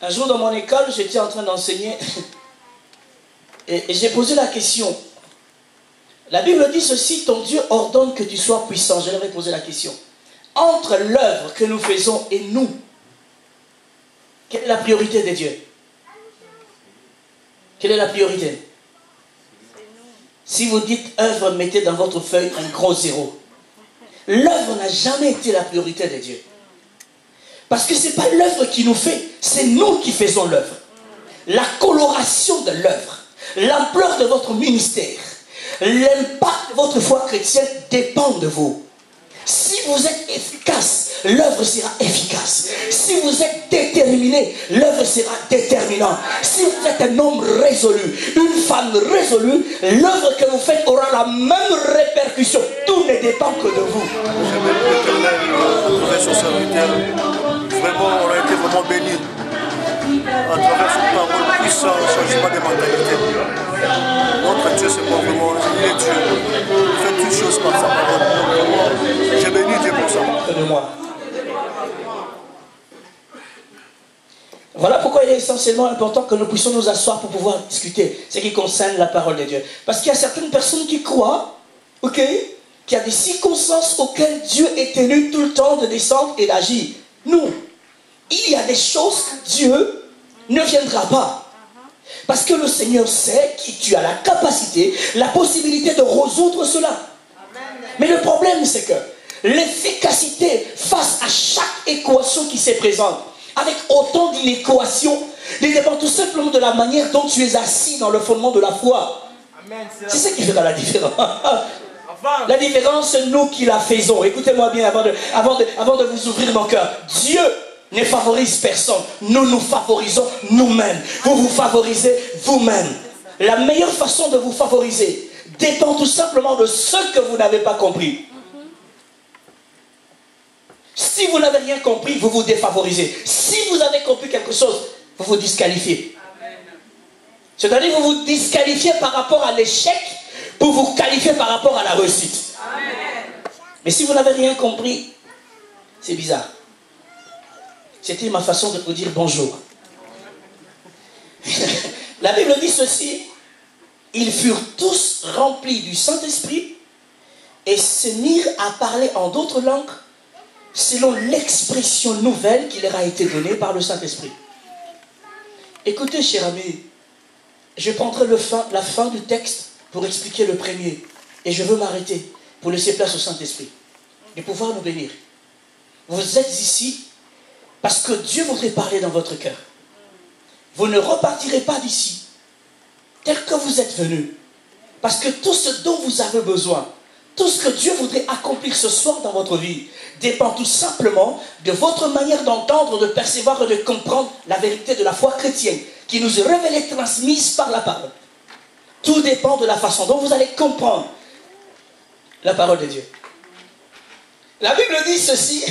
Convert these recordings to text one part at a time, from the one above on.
Un jour dans mon école, j'étais en train d'enseigner et j'ai posé la question. La Bible dit ceci, ton Dieu ordonne que tu sois puissant. Je leur ai posé la question. Entre l'œuvre que nous faisons et nous, quelle est la priorité de Dieu? Quelle est la priorité? Si vous dites œuvre, mettez dans votre feuille un gros zéro. L'œuvre n'a jamais été la priorité de Dieu. Parce que ce n'est pas l'œuvre qui nous fait, c'est nous qui faisons l'œuvre. La coloration de l'œuvre, l'ampleur de votre ministère, l'impact de votre foi chrétienne dépend de vous. Si vous êtes efficace, l'œuvre sera efficace. Si vous êtes déterminé, l'œuvre sera déterminante. Si vous êtes un homme résolu, une femme résolue, l'œuvre que vous faites aura la même répercussion. Tout ne dépend que de vous. Vraiment, on a été vraiment bénis à travers cette parole puissante, changement de mentalité. Notre Dieu, c'est pas vraiment, il est Dieu. Il fait toutes choses par sa parole. J'ai béni Dieu pour ça. De moi. Voilà pourquoi il est essentiellement important que nous puissions nous asseoir pour pouvoir discuter ce qui concerne la parole de Dieu. Parce qu'il y a certaines personnes qui croient, ok, qu'il y a des circonstances auxquelles Dieu est tenu tout le temps de descendre et d'agir. Nous, il y a des choses que Dieu ne viendra pas. Parce que le Seigneur sait que tu as la capacité, la possibilité de résoudre cela. Mais le problème, c'est que l'efficacité face à chaque équation qui se présente, avec autant d'inéquations, dépend tout simplement de la manière dont tu es assis dans le fondement de la foi. C'est ça qui fera la différence. La différence, c'est nous qui la faisons. Écoutez-moi bien avant de vous ouvrir mon cœur. Dieu ne favorise personne. Nous nous favorisons nous-mêmes. Vous vous favorisez vous-même. La meilleure façon de vous favoriser dépend tout simplement de ce que vous n'avez pas compris. Si vous n'avez rien compris, vous vous défavorisez. Si vous avez compris quelque chose, vous vous disqualifiez. C'est-à-dire que vous vous disqualifiez par rapport à l'échec pour vous qualifier par rapport à la réussite. Mais si vous n'avez rien compris, c'est bizarre. C'était ma façon de vous dire bonjour. La Bible dit ceci. Ils furent tous remplis du Saint-Esprit et se mirent à parler en d'autres langues selon l'expression nouvelle qui leur a été donnée par le Saint-Esprit. Écoutez, cher ami, je prendrai la fin du texte pour expliquer le premier. Et je veux m'arrêter pour laisser place au Saint-Esprit, de pouvoir nous bénir. Vous êtes ici parce que Dieu voudrait parler dans votre cœur. Vous ne repartirez pas d'ici tel que vous êtes venus. Parce que tout ce dont vous avez besoin, tout ce que Dieu voudrait accomplir ce soir dans votre vie, dépend tout simplement de votre manière d'entendre, de percevoir et de comprendre la vérité de la foi chrétienne qui nous est révélée, transmise par la parole. Tout dépend de la façon dont vous allez comprendre la parole de Dieu. La Bible dit ceci,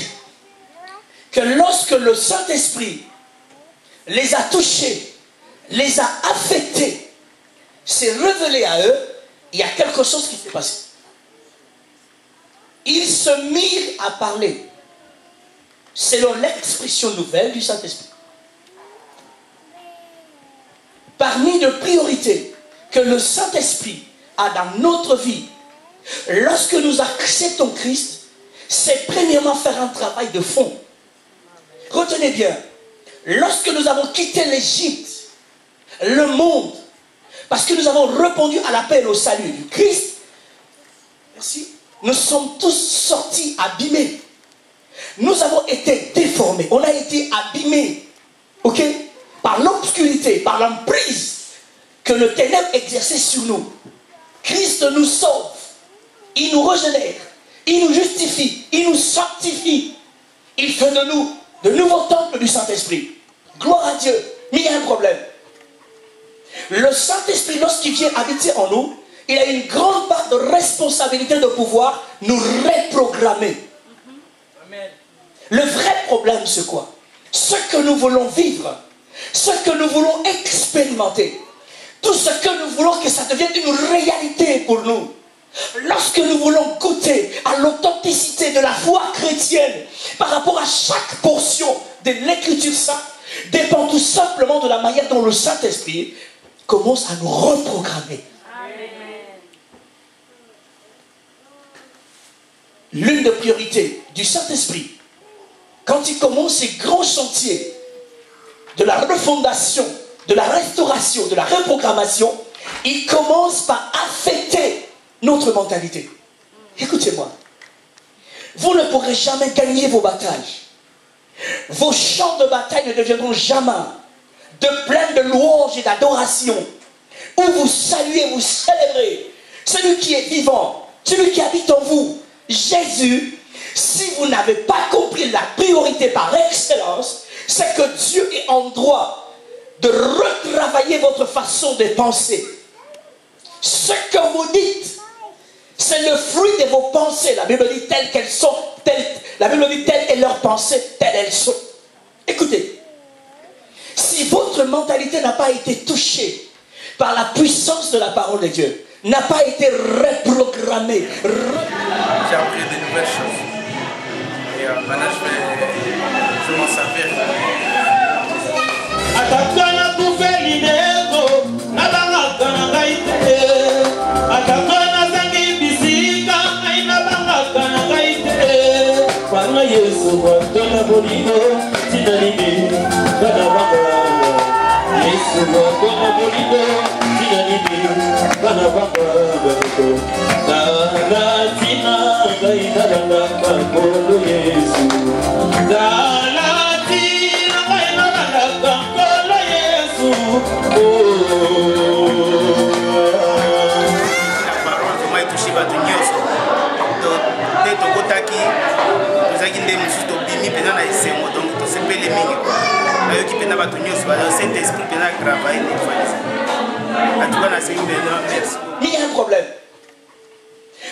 que lorsque le Saint-Esprit les a touchés, les a affectés, s'est révélé à eux, il y a quelque chose qui s'est passé. Ils se mirent à parler selon l'expression nouvelle du Saint-Esprit. Parmi les priorités que le Saint-Esprit a dans notre vie, lorsque nous acceptons Christ, c'est premièrement faire un travail de fond. Retenez bien, lorsque nous avons quitté l'Égypte, le monde, parce que nous avons répondu à l'appel au salut du Christ, merci, nous sommes tous sortis abîmés. Nous avons été déformés, on a été abîmés, ok, par l'obscurité, par l'emprise que le ténèbre exerçait sur nous. Christ nous sauve, il nous régénère, il nous justifie, il nous sanctifie. Il fait de nous de nouveaux temples du Saint-Esprit. Gloire à Dieu. Mais il y a un problème. Le Saint-Esprit, lorsqu'il vient habiter en nous, il a une grande part de responsabilité de pouvoir nous reprogrammer. Amen. Le vrai problème, c'est quoi? Ce que nous voulons vivre, ce que nous voulons expérimenter, tout ce que nous voulons que ça devienne une réalité pour nous. Lorsque nous voulons goûter à l'authenticité de la foi chrétienne par rapport à chaque portion de l'Écriture sainte, dépend tout simplement de la manière dont le Saint-Esprit commence à nous reprogrammer. L'une des priorités du Saint-Esprit, quand il commence ces grands chantiers de la refondation, de la restauration, de la reprogrammation, il commence par affecter notre mentalité. Écoutez-moi, vous ne pourrez jamais gagner vos batailles. Vos champs de bataille ne deviendront jamais de pleins de louanges et d'adoration, où vous saluez, vous célébrez celui qui est vivant, celui qui habite en vous, Jésus. Si vous n'avez pas compris la priorité par excellence, c'est que Dieu est en droit de retravailler votre façon de penser. Ce que vous dites, c'est le fruit de vos pensées. La Bible dit telles qu'elles sont, la Bible dit telles est leurs pensées, telles elles sont. Écoutez, si votre mentalité n'a pas été touchée par la puissance de la parole de Dieu, n'a pas été reprogrammée, j'ai appris de nouvelles choses. Et maintenant je vais m'en servir. Il y a un problème.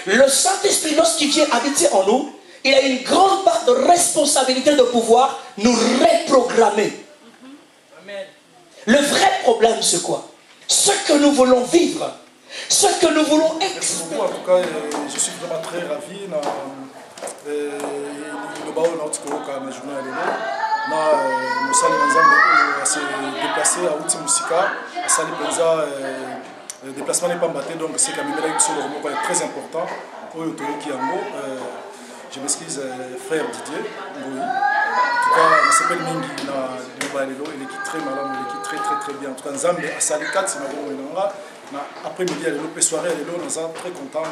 Le Saint-Esprit, lorsqu'il vient habiter en nous, il a une grande part de responsabilité de pouvoir nous reprogrammer. Le vrai problème, c'est quoi? Ce que nous voulons vivre, ce que nous voulons expérimenter. En tout cas, je suis vraiment très ravi. Nous s'est déplacé à Outi Moussika, à Sali Penza, déplacement n'est pas battu, donc c'est quand même sur le moment très important pour je m'excuse, frère Didier Ngoui. En tout cas, il s'appelle Mingi, il est très malade, il est très bien. En tout cas, Nzambe à Sali 4, c'est après-midi, il est soirée, il est très content.